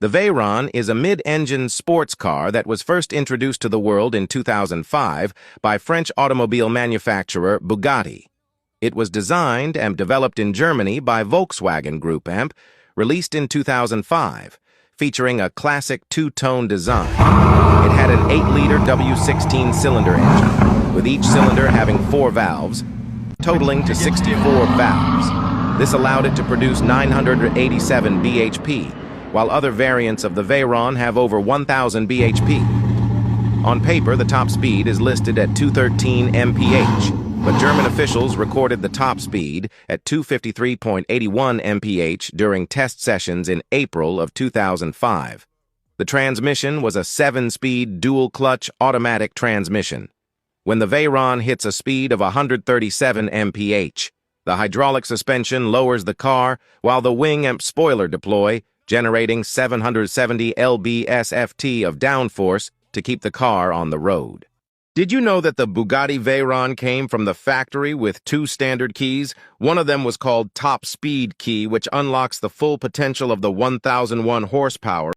The Veyron is a mid-engine sports car that was first introduced to the world in 2005 by French automobile manufacturer Bugatti. It was designed and developed in Germany by Volkswagen Group Amp, released in 2005, featuring a classic two-tone design. It had an 8-liter W16 cylinder engine, with each cylinder having 4 valves, totaling to 64 valves. This allowed it to produce 987 bhp, while other variants of the Veyron have over 1,000 bhp. On paper, the top speed is listed at 213 mph, but German officials recorded the top speed at 253.81 mph during test sessions in April of 2005. The transmission was a 7-speed dual-clutch automatic transmission. When the Veyron hits a speed of 137 mph, the hydraulic suspension lowers the car while the wing and spoiler deploy, generating 770 lb-ft of downforce to keep the car on the road. Did you know that the Bugatti Veyron came from the factory with 2 standard keys? One of them was called Top Speed Key, which unlocks the full potential of the 1,001 horsepower.